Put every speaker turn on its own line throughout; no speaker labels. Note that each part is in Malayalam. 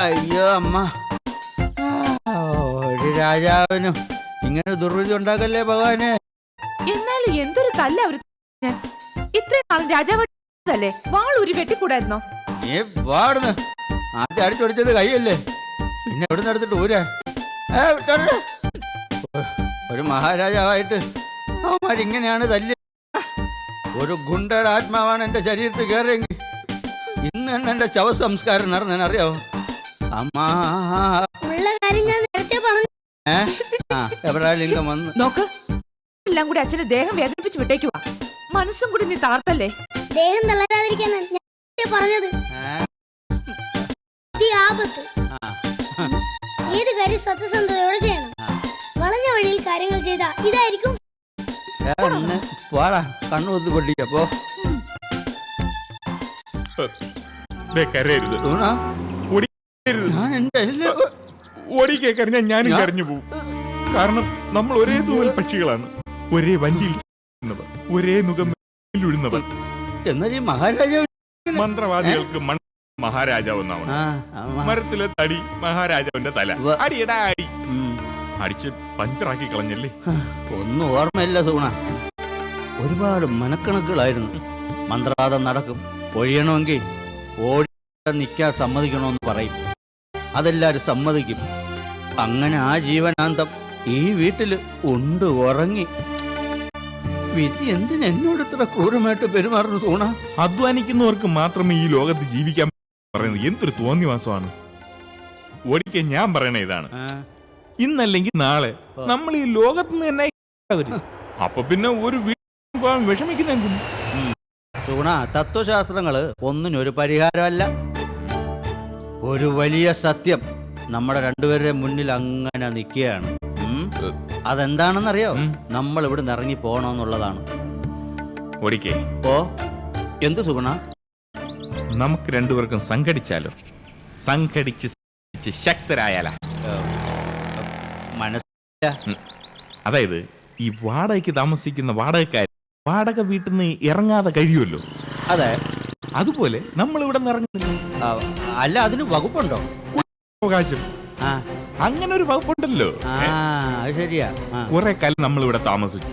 അയ്യോ അമ്മ, ഒരു രാജാവിനും ഇങ്ങനെ ദുർവിധി ഉണ്ടാക്കല്ലേ ഭഗവാനെ.
എന്നാലും എന്തൊരു തല്ല അവര്. ഇത്രയും നാളും രാജാവല്ലേ വാളൂരി വെട്ടിക്കൂടായിരുന്നോ?
നീ പാടുന്നു. ആദ്യം അടിച്ചൊടിച്ചത് കൈയല്ലേ, പിന്നെ എവിടെ നിന്ന് എടുത്തിട്ട് ഊരാ? ഒരു മഹാരാജാവായിട്ട് അവന്മാരിങ്ങനെയാണ് തല്ലി. ഒരു ഗുണ്ടയുടെ ആത്മാവാണ് എന്റെ ശരീരത്തിൽ കയറിയെങ്കിൽ ഇന്ന് തന്നെ എന്റെ ശവസംസ്കാരം നടന്നറിയാവോ അമ്മാ. എവിടാ ലിംഗം വന്ന്
നോക്ക്, എല്ലാം കൂടി അച്ഛന്റെ ദേഹം വേദനിപ്പിച്ച് വിട്ടേക്കുവാ. മനസ്സും കൂടി നീ താർത്തല്ലേ.
ദേഹം തളരാതിരിക്കാനാണ് ഞാൻ പറഞ്ഞത്. ഏത് കാര്യം സത്യസന്ധതയോടെ ചെയ്യണം. വളഞ്ഞ വഴിയിൽ കാര്യങ്ങൾ ചെയ്താ ഇതായിരിക്കും.
വാടാ കണ്ണു ഒത്തു പൊട്ടിക്കപ്പോ.
ഓടിക്കേക്കറിഞ്ഞാൽ ഞാനും കരഞ്ഞു പോകും. കാരണം നമ്മൾ ഒരേ തൂവൽ പക്ഷികളാണ്, ഒരേ വഞ്ചിയിൽ ഒരേ മുഖം ഉഴുന്നവർ.
എന്നാൽ ഈ മഹാരാജാവ്
മന്ത്രവാദികൾക്ക് മഹാരാജാവ് എന്നാണ്. മരത്തിലെ തടി മഹാരാജാവിന്റെ തല. അടിയടാ അടി അടിച്ച് പഞ്ചറാക്കി കളഞ്ഞല്ലേ.
ഒന്നും ഓർമ്മയില്ല സൂണ. ഒരുപാട് മനക്കണക്കുകളായിരുന്നു. മന്ത്രവാദം നടക്കും, ഒഴിയണമെങ്കിൽ ഓടി നിൽക്കാൻ സമ്മതിക്കണമെന്ന് പറയും. അതെല്ലാരും സമ്മതിക്കും. അങ്ങനെ ആ ജീവനാന്തം ഈ വീട്ടില് ഉണ്ട് ഉറങ്ങി. വിധി എന്തിന് എന്നോട് ഇത്ര ക്രൂരമായിട്ട് പെരുമാറുന്നു സൂണ?
അധ്വാനിക്കുന്നവർക്ക് മാത്രമേ ഈ ലോകത്ത് ജീവിക്കാൻ പറയുന്നത് എന്തൊരു തോന്നിവാസമാണ്. ഓടിക്കാൻ ഞാൻ പറയണ ഇതാണ്, ഇന്നല്ലെങ്കിൽ നാളെ നമ്മൾ ഈ ലോകത്ത് നിന്ന് തന്നെ അപ്പൊ പിന്നെ ഒരു വീട്ടിൽ പോകാൻ വിഷമിക്കുന്ന
സൂണ. തത്വശാസ്ത്രങ്ങള് ഒന്നിനൊരു പരിഹാരമല്ല. ഒരു വലിയ സത്യം നമ്മുടെ രണ്ടുപേരുടെ മുന്നിൽ അങ്ങനെ നിൽക്കുകയാണ്. അതെന്താണെന്നറിയോ? നമ്മൾ ഇവിടെ ഇറങ്ങി പോകണമെന്നുള്ളതാണ്.
ഓ
എന്ത് സുഗുണ?
നമുക്ക് രണ്ടുപേർക്കും സംഘടിച്ചാലോ? സംഘടിച്ച് ശക്തരായാലോ?
മനസ്സില്ല.
അതായത് ഈ വാടകയ്ക്ക് താമസിക്കുന്ന വാടകക്കാർ വാടക വീട്ടിൽ നിന്ന് ഇറങ്ങാതെ കഴിയുമല്ലോ.
അതെ,
അതുപോലെ നമ്മൾ ഇവിടെ നിന്ന് ഇറങ്ങുന്നില്ല.
അല്ല, അതിന് വകുപ്പുണ്ടോ?
അവകാശം. അങ്ങനെ ഒരു വകുപ്പുണ്ടല്ലോ.
ശരിയാ.
കുറെ കാലം നമ്മൾ ഇവിടെ താമസിച്ചു,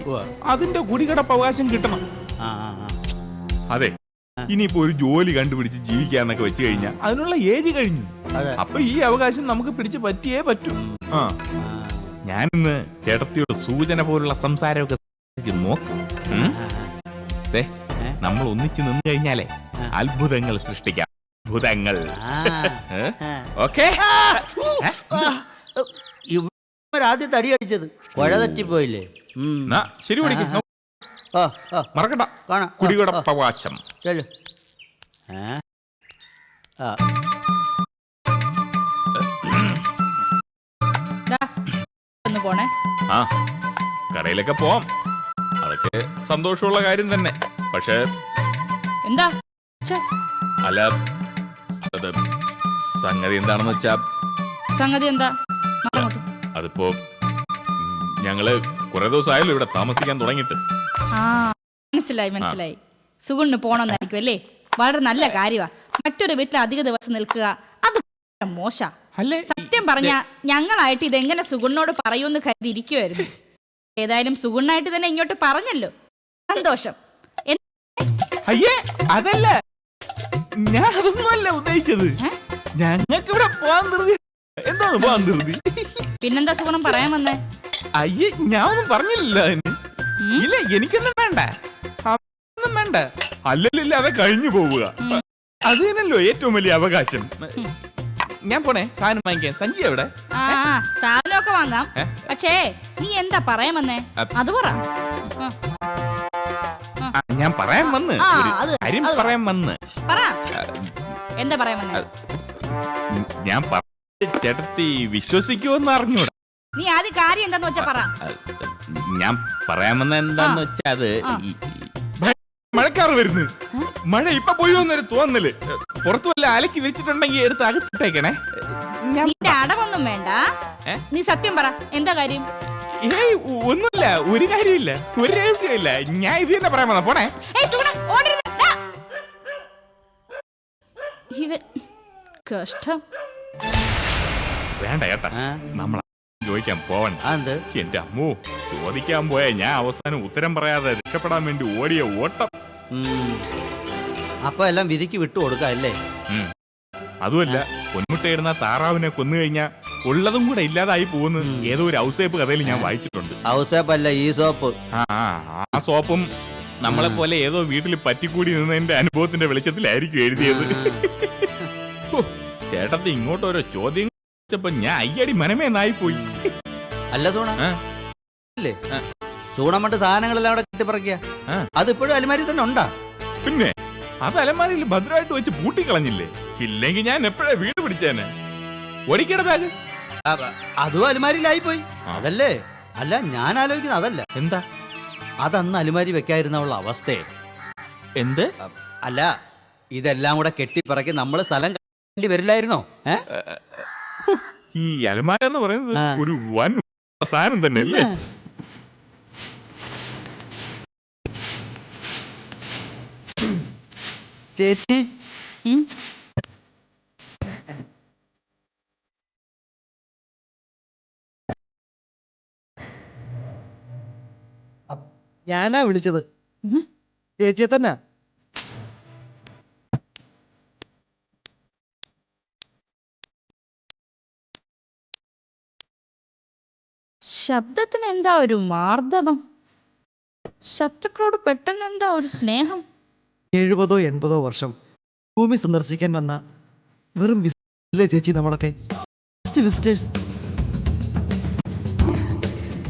അതിന്റെ കുടികിടപ്പ് അവകാശം കിട്ടണം. അതെ, ഇനിയിപ്പോ ഒരു ജോലി കണ്ടുപിടിച്ച് ജീവിക്കാന്നൊക്കെ വെച്ച് കഴിഞ്ഞാൽ അതിനുള്ള ഏജ് കഴിഞ്ഞു. അപ്പൊ ഈ അവകാശം നമുക്ക് പിടിച്ച് പറ്റിയേ പറ്റൂ. ഞാനിന്ന് ചേട്ടത്തിയോട് സൂചന പോലുള്ള സംസാരമൊക്കെ നോക്കും. നമ്മൾ ഒന്നിച്ച് നിന്ന് കഴിഞ്ഞാലേ അത്ഭുതങ്ങൾ സൃഷ്ടിക്കാം. അത്ഭുതങ്ങൾ. ഓക്കേ.
ആദ്യം തടി അടിച്ചത് കുഴ തെറ്റിപ്പോയില്ലേ?
ശരി, മറക്കണ്ട. കുടികിടപ്പ് അവകാശം.
പോണേ.
കടയിലൊക്കെ പോവാം, അതൊക്കെ സന്തോഷമുള്ള കാര്യം തന്നെ. പക്ഷേ
എന്താ
അല്ല, സംഗതി എന്താണെന്ന് വെച്ചാ.
സംഗതി എന്താ?
അതിപ്പോ ഞങ്ങള് കുറെ ദിവസമായല്ലോ ഇവിടെ താമസിക്കാൻ തുടങ്ങിയിട്ട്.
മനസ്സിലായി. സുഗുണിന് പോണമെന്നായിരിക്കും അല്ലേ? വളരെ നല്ല കാര്യമാ. മറ്റൊരു വീട്ടിൽ അധിക ദിവസം നിൽക്കുക അത് മോശ. സത്യം പറഞ്ഞ ഞങ്ങളായിട്ട് ഇതെങ്ങനെ സുഗുണിനോട് പറയൂന്ന് കരുതിയിരിക്കുവായിരുന്നു. ഏതായാലും സുഗുണായിട്ട് തന്നെ ഇങ്ങോട്ട് പറഞ്ഞല്ലോ, സന്തോഷം.
അയ്യേ, അതല്ല, ഞാൻ അതൊന്നുമല്ല ഉദ്ദേശിച്ചത്. ഞങ്ങൾക്ക് ഇവിടെ പോവാൻ ധൃതി. എന്താണ് പോവാൻ ധൃതി?
പിന്നെന്താ സുഗുണം പറയാൻ വന്നേ?
അയ്യേ, ഞാൻ ഒന്നും പറഞ്ഞില്ലല്ലോ. ഇല്ല, എനിക്കൊന്നും വേണ്ട, ഒന്നും വേണ്ട. അല്ലല്ലോ, അത് കഴിഞ്ഞു പോവുക. അത് തന്നെയല്ലോ ഏറ്റവും വലിയ അവകാശം. ഞാൻ പോണേ സാധനം വാങ്ങിക്കാൻ. സഞ്ജി എവിടെ?
സാധനമൊക്കെ വാങ്ങാം, പക്ഷേ നീ എന്താ പറയാൻ വന്നേ? അത് പറ.
ഞാൻ പറയാൻ വന്ന് കാര്യം പറയാൻ വന്ന്.
എന്താ പറയാൻ വന്നേ?
ഞാൻ ചേട്ടത്തി വിശ്വസിക്കുമെന്ന് അറിഞ്ഞൂടാ.
നീ ആദ്യം കാര്യം എന്താന്ന് വെച്ചാ പറ.
ഞാൻ പറയാൻ വന്ന എന്താന്ന് വെച്ചാ, അത് മഴക്കാറ് വരുന്നു. മഴ ഇപ്പൊ പോയി വന്നൊരു തോന്നല്. പുറത്തു വല്ല അലക്കി വിരിച്ചിട്ടുണ്ടെങ്കിൽ എടുത്ത് അകത്തിട്ടേക്കണേ.
അടവൊന്നും വേണ്ട, നീ സത്യം പറ. എന്താ കാര്യം?
ഏയ്, ഒന്നുമില്ല, ഒരു കാര്യമില്ല, ഒരു രഹസ്യമില്ല. ഞാൻ ഇത് തന്നെ പറയാൻ വന്ന. പോണേ.
കഷ്ടം.
വേണ്ട ഏട്ടാ,
ആ?
നമ്മൾ ചോദിക്കാൻ പോവണ്ട.
അതെന്ത്?
എന്റെ അമ്മോ, ചോദിക്കാൻ പോയ ഞാൻ അവസാനം ഉത്തരം പറയാതെ രക്ഷപ്പെടാൻ വേണ്ടി ഓടിയ ഓട്ടം.
അപ്പൊ എല്ലാം വിധിക്ക് വിട്ടു കൊടുക്കാം അല്ലേ?
അതുമല്ല, പൊന്മുട്ടയിടുന്ന താറാവിനെ കൊന്നു കഴിഞ്ഞാ ഉള്ളതും കൂടെ ഇല്ലാതായി പോകുന്നു ഏതോ ഒരു ഔസേപ്പ് കഥയിൽ ഞാൻ വായിച്ചിട്ടുണ്ട്.
ഔസേപ്പല്ല, ഈ സോപ്പ്.
ആ സോപ്പും നമ്മളെ പോലെ ഏതോ വീട്ടിൽ പറ്റിക്കൂടി നിന്നതിന്റെ അനുഭവത്തിന്റെ വെളിച്ചത്തിലായിരിക്കും എഴുതിയത്. ചേട്ടത്തി ഇങ്ങോട്ട് ഓരോ ചോദ്യം ചോദിച്ചപ്പോ ഞാൻ അയ്യടി മനമേന്നായി പോയി.
അല്ല സൂണ അല്ലേ? സൂണമട്ട് സാധനങ്ങളെല്ലാം അവിടെ കെട്ടിപ്പറക്കിയ അതിപ്പോഴും അലമാരി തന്നെ ഉണ്ടാ?
പിന്നെ അത് അലമാരിയിൽ ഭദ്രമായിട്ട് വെച്ച് പൂട്ടിക്കളഞ്ഞില്ലേ? ഇല്ലെങ്കിൽ ഞാൻ എപ്പോഴാ വീട് പിടിച്ചേനെ. ഒരിക്കടെ ബാഗ്
അതും അലമാരിയിലായി പോയി. അതല്ലേ? അല്ല, ഞാൻ ആലോചിക്കുന്നത് അതല്ല.
എന്താ?
അതന്ന് അലമാരി വെക്കാതിരുന്നുള്ള അവസ്ഥയെ.
എന്ത്?
അല്ല, ഇതെല്ലാം കൂടെ കെട്ടിപ്പറക്കി നമ്മള് സ്ഥലം വേണ്ടി വരില്ലായിരുന്നോ?
ഈ അലമാര എന്ന് പറയുന്നത് ഒരു വൻ സാധനം തന്നെ അല്ലേ?
ചേച്ചി,
ഞാനാ വിളിച്ചത്. ചേച്ചിയെ തന്നെ.
ശബ്ദത്തിന് എന്താ ഒരു മാർദ്ദവം? ശത്രുക്കളോട് പെട്ടെന്ന് എന്താ ഒരു സ്നേഹം?
70-80 വർഷം ഭൂമി സന്ദർശിക്കാൻ വന്ന വെറും വിസിറ്റല്ലേ ചേച്ചി നമ്മളൊക്കെ? വിസിറ്റേഴ്സ്.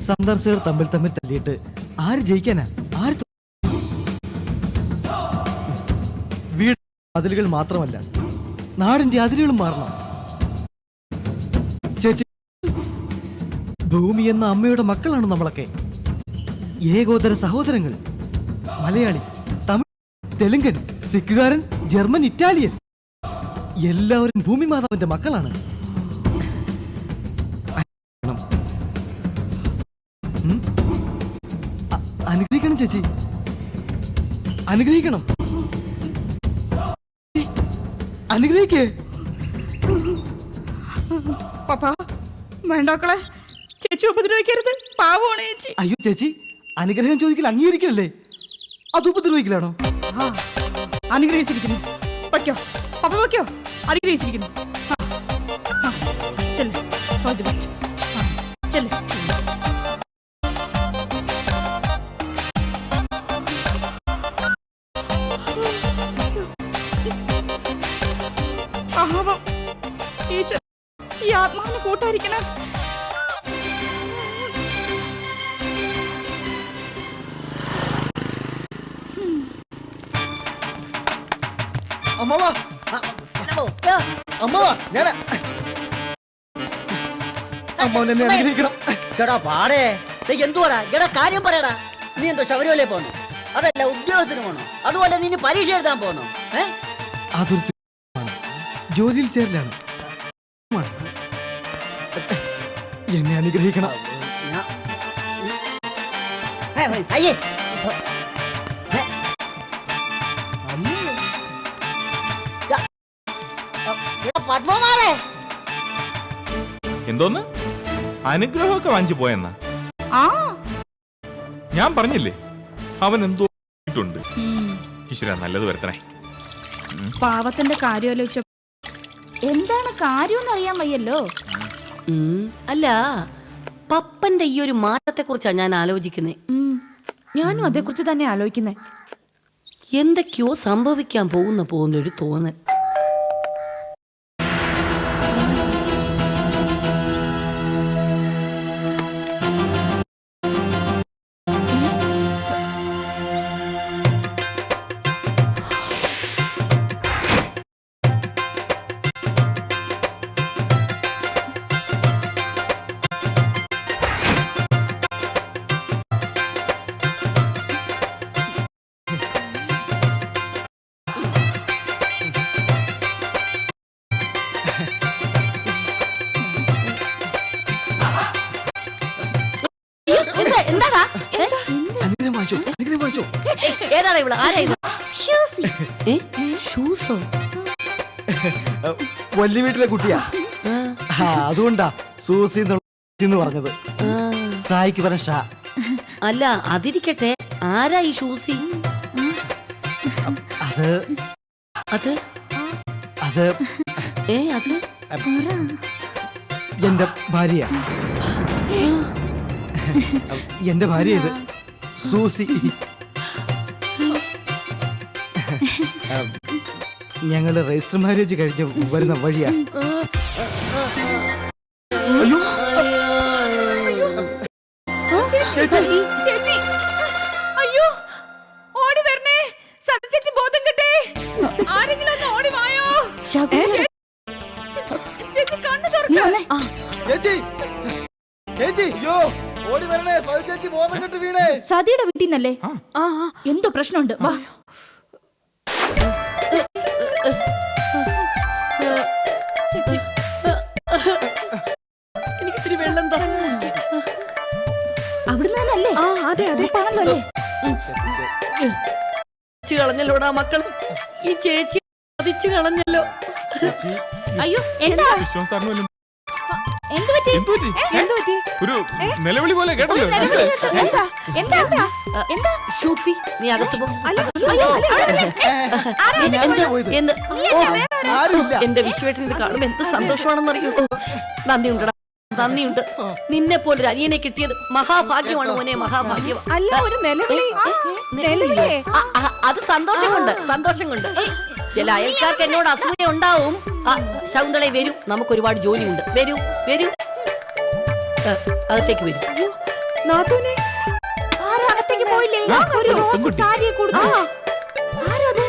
സന്ദർശകർ തമ്മിൽ തല്ലിയിട്ട് ആര് ജയിക്കാനാ? ആര്? വീട് അതിരുകൾ മാത്രമല്ല, നാടിന്റെ അതിരുകളും മാറണം ചേച്ചി. ഭൂമി എന്ന അമ്മയുടെ മക്കളാണ് നമ്മളൊക്കെ. ഏകോദര സഹോദരങ്ങൾ. മലയാളി, തമിഴ്, തെലുങ്കൻ, സിഖുകാരൻ, ജർമ്മൻ, ഇറ്റാലിയൻ, എല്ലാവരും ഭൂമി മാതാവിന്റെ മക്കളാണ്. അനുഗ്രഹിക്കണം ചേച്ചി, അനുഗ്രഹിക്കണം. അനുഗ്രഹിക്കേ.
പപ്പാ വേണ്ടാക്കളെ, ചേച്ചി ഉപദ്രവിക്കരുത്, പാവമാണ് ചേച്ചി.
അയ്യോ ചേച്ചി, അനുഗ്രഹം ചോദിക്കൽ അംഗീകരിക്കലല്ലേ, അത് ഉപദ്രവിക്കലാണോ?
അനുഗ്രഹിച്ചിരിക്കുന്നു. വയ്ക്കോ പപ്പ, വയ്ക്കോ. അനുഗ്രഹിച്ചിരിക്കുന്നു. ചെല്ല്, all the best. ചെല്ല്. പാവം ഈശ്വര, ഈ ആത്മാവിന് കൂട്ടായിരിക്കണം.
അമ്മവാ, അമ്മവാ, ഞാൻ അമ്മാവൻ എന്നെ അനുഗ്രഹിക്കണം.
ചേടാ പാടേ, എന്തുവാടാ എടാ കാര്യം പറയടാ. നീ എന്തോ ശബരിമലയിൽ പോണോ? അതല്ല ഉദ്യോഗത്തിന് പോണോ? അതുപോലെ നീ പരീക്ഷ എഴുതാൻ പോണോ?
അതൊരു ജോലിയിൽ ചേരലാണ്. എന്നെ അനുഗ്രഹിക്കണം.
അയ്യേ പത്മമാറേ,
എന്തോന്ന് അനുഗ്രഹമൊക്കെ വാങ്ങിച്ചു പോയെന്നാ? ഞാൻ പറഞ്ഞില്ലേ അവൻ എന്തോ ണ്ട്. ഈശ്വര നല്ലത് വരുത്തണേ.
പാവത്തിന്റെ കാര്യം ആലോചിച്ച എന്താണ് കാര്യമെന്ന് അറിയാൻ വയ്യല്ലോ.
അല്ല, പപ്പന്റെ ഈ ഒരു മാറ്റത്തെ കുറിച്ചാ ഞാൻ ആലോചിക്കുന്നേ.
ഞാനും അതേക്കുറിച്ച് തന്നെ ആലോചിക്കുന്നേ.
എന്തൊക്കെയോ സംഭവിക്കാൻ പോകുന്നൊരു തോന്നൽ. ഏതാണ് ഇവിടെ? ആരാ ഇത്?
വലിയ വീട്ടിലെ കുട്ടിയാ. അതുകൊണ്ടാ സൂസി എന്ന് പറഞ്ഞത്. സായിക്ക് പറഞ്ഞ ഷാ.
അല്ല അതിരിക്കട്ടെ, ആരാ ഈ ഷൂസി?
അത്
അത്
അത്
അത്
എന്റെ ഭാര്യ. എന്റെ ഭാര്യ ഇത് സൂസി. ഞങ്ങള് രജിസ്റ്റർ മാരേജ് കഴിഞ്ഞ് വരുന്ന വഴിയാ. അയ്യോ ചേച്ചി,
ചേച്ചി അയ്യോ ഓടി വരണേ, സതി ചേച്ചി ബോധം കെട്ടേ, ആരെങ്കിലും ഒന്ന് ഓടി വായോ. ചേച്ചി കണ്ണു തുറക്കണേ.
ചേച്ചി, ചേച്ചി, അയ്യോ ഓടി വരണേ, സതി ചേച്ചി ബോധം കെട്ട് വീണേ.
സതിയുടെ വീട്ടിൽ നിന്നല്ലേ? എന്തോ പ്രശ്നമുണ്ട്, വാ.
എനിക്കിത്തിരി വെള്ളം താ.
അവിടുന്ന് തന്നെയല്ലേ?
അതെ അതെ
ആണല്ലോ അല്ലേ?
കളഞ്ഞല്ലോടാ മക്കളെ, ഈ ചേച്ചി ചതിച്ചു കളഞ്ഞല്ലോ.
ചേച്ചി,
അയ്യോ എന്താ
വിശ്വാസം സാറിന് വല്ലതും
എന്ത് പറ്റി?
എന്ത് പറ്റി?
എന്ത് പറ്റി?
ഒരു നിലവിളി പോലെ കേട്ടല്ലോ.
എന്താ എന്താ എന്താ എന്താ?
ഷൂസി, നീ അകത്ത് പോ.
ആരുമില്ല.
എന്റെ വിശ്വേട്ടൻ ഇത് കാണുമ്പോ എന്ത് സന്തോഷമാണെന്നറിയോ. നന്ദിയുണ്ടടാ, നന്ദിയുണ്ട്. നിന്നെ പോലൊരു അനിയനെ കിട്ടിയത് മഹാഭാഗ്യമാണ് മോനെ, മഹാഭാഗ്യം.
അല്ല ഒരു നിലവിളി. നിലവിളിയേ?
അത് സന്തോഷം കൊണ്ട്, സന്തോഷം കൊണ്ട്. ചില അയൽക്കാർക്ക് എന്നോട് അസൂയ ഉണ്ടാവും. ശകുന്തളെ വരൂ, നമുക്ക് ഒരുപാട് ജോലിയുണ്ട്. വരൂ വരൂ, അകത്തേക്ക് വരൂ.
നാത്തൂനെ
ആരും അകത്തേക്ക് പോയില്ലേ? ഒരു റോസ് സാരിയെ കൊടുത്തു. ആരത്?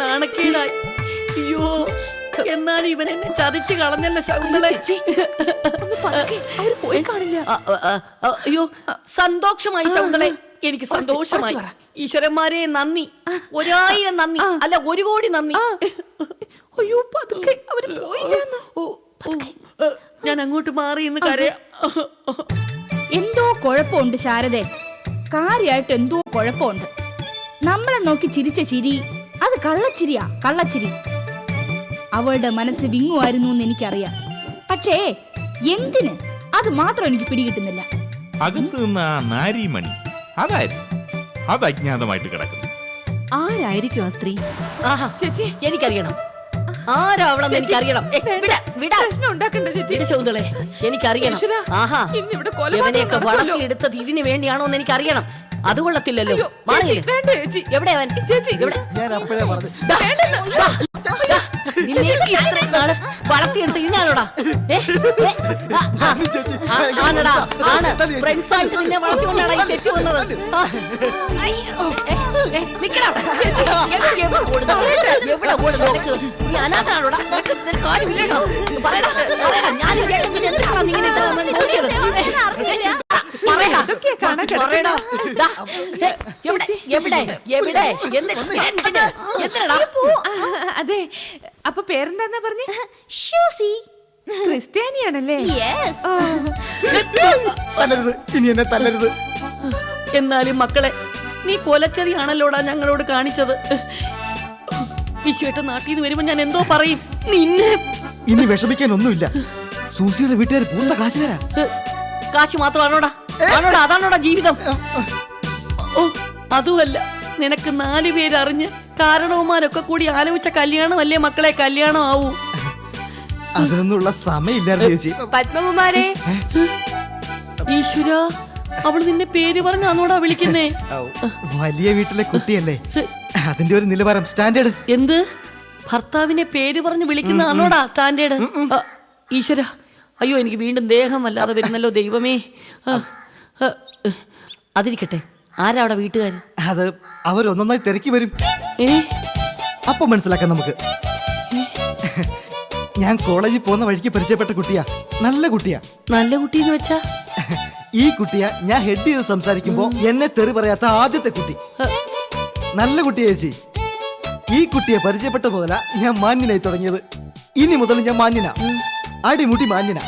നാണക്കേടായി. അയ്യോ, എന്നാലും ഇവൻ എന്നെ ചതിച്ചു കളഞ്ഞല്ലോ ശകുന്തളെ.
അവര് പോയി കാണില്ല.
അയ്യോ, സന്തോഷമായി ശകുന്തളെ, എനിക്ക് സന്തോഷമായി. ഈശ്വരന്മാരെ നന്ദി, 1000 നന്ദി, അല്ല 1 കോടി നന്ദി.
അയ്യോ പതുക്കെ അവര് പോയില്ല.
ഞാൻ അങ്ങോട്ട് മാറി ഇന്ന് കരയാ.
എന്തോ കുഴപ്പമുണ്ട് ശാരദേ, കാര്യമായിട്ട് എന്തോ കുഴപ്പമുണ്ട്. നമ്മളെ നോക്കി ചിരിച്ച ചിരി അത് കള്ളച്ചിരിയാ, കള്ളച്ചിരി. അവളുടെ മനസ്സ് വിങ്ങുമായിരുന്നു എന്ന് എനിക്കറിയാം. പക്ഷേ എന്തിന്, അത് മാത്രം എനിക്ക് പിടികിട്ടുന്നില്ല.
അകത്ത് നിന്ന് ആ നാരിമണി അതായിരുന്നു, അത് അജ്ഞാതമായിട്ട് കിടക്കുന്നു.
ആരായിരിക്കും ആ സ്ത്രീ?
ആഹാ ചേച്ചി, എനിക്കറിയണം ആരാവണം, എനിക്കറിയണം.
പ്രശ്നം ഉണ്ടാക്കണ്ട ചേച്ചി.
ശകുന്തളെ, എനിക്കറിയണം. ആഹാ,
ഇന്നിവിടെ
ഇവനെയൊക്കെ വളർത്തിയെടുത്തത് ഇതിന് വേണ്ടിയാണോ എന്ന് എനിക്കറിയണം. അത് കൊള്ളത്തില്ലല്ലോ.
വേണ്ട ചേച്ചി.
എവിടെ അവൻ?
ചേച്ചി
ഞാൻ അപ്പോഴേ പറഞ്ഞു.
നിന്നെയൊക്കെ ഇത്രയും നാള് വളർത്തിയെടുത്ത് ഇതിനാണോടാ? ആണടാ, ആണ്. ഫ്രണ്ട്സ് ആയിട്ട് നിന്നെ വളർത്തിക്കൊണ്ടാണ് ഈ തെറ്റ് വന്നത്. എവിടെ ഓടുന്നു നിനക്ക്? നീ അനാഥനാണോടാ? നിനക്ക് കാര്യമില്ലട്ടോ. പറയടാ, ഞാൻ എന്തിനാണ് നീ ഇങ്ങനെ നോക്കിയത്? പറയടാ. എവിടെ എന്തിനാ?
അതെ, അപ്പൊ പേരെന്താ പറഞ്ഞേ? ഷൂസി. ക്രിസ്ത്യാനിയാണല്ലേ?
തല്ലരുത്, ഇനി എന്നെ തല്ലരുത്.
എന്നാലും മക്കളെ, നീ കൊലച്ചതിയാണല്ലോടാ ഞങ്ങളോട് കാണിച്ചത്. വിശ്വേട്ട നാട്ടിൽ നിന്ന് വരുമ്പോ ഞാൻ എന്തോ പറയും നിന്നെ.
ഇനി വിഷമിക്കാൻ ഒന്നുമില്ല. സൂസിയുടെ വീട്ടുകാർ പൂർണ്ണ കാശുകാരാ.
കാശ് മാത്രമാണോടാ? ആണോടാ, അതാണോടാ ജീവിതം? ഓ, അതുമല്ല, നിനക്ക് 4 പേരറിഞ്ഞ് കാരണവന്മാരൊക്കെ കൂടി ആലോചിച്ച കല്യാണമല്ലേ മക്കളെ കല്യാണം ആവൂ.
അതിനൊന്നുള്ള സമയമില്ലായിരുന്നു ചേച്ചി.
പത്മകുമാരേ, ഈശ്വര, അവള് നിന്നെ പേര് പറഞ്ഞാന്നോടാ വിളിക്കുന്നേ.
വലിയ വീട്ടിലെ കുട്ടിയല്ലേ, അതിന്റെ ഒരു നിലവാരം, സ്റ്റാൻഡേർഡ്.
എന്ത്? ഭർത്താവിനെ പേര് പറഞ്ഞ് വിളിക്കുന്നതാണോടാ സ്റ്റാൻഡേർഡ്? ഈശ്വര, അയ്യോ, എനിക്ക് വീണ്ടും ദേഹം വല്ലാതെ വരുന്നല്ലോ ദൈവമേ. അതിരിക്കട്ടെ, ആരാ അവിടെ വീട്ടുകാർ?
അത് അവരൊന്നൊന്നായി തിരക്കി വരും. അപ്പൊ മനസ്സിലാക്കാം നമുക്ക്. ഞാൻ കോളേജിൽ പോകുന്ന വഴിക്ക് പരിചയപ്പെട്ട കുട്ടിയാ. നല്ല കുട്ടിയാ.
നല്ല കുട്ടിന്ന് വെച്ചാ?
ഈ കുട്ടിയാ ഞാൻ ഹെഡ് ചെയ്ത് സംസാരിക്കുമ്പോ എന്നെ തെറി പറയാത്ത ആദ്യത്തെ കുട്ടി. നല്ല കുട്ടിയാ ചേച്ചി. ഈ കുട്ടിയെ പരിചയപ്പെട്ട പോലെ ഞാൻ മാന്യനായി തുടങ്ങിയത്. ഇനി മുതൽ ഞാൻ മാന്യനാ, അടിമുടി മാന്യനാ.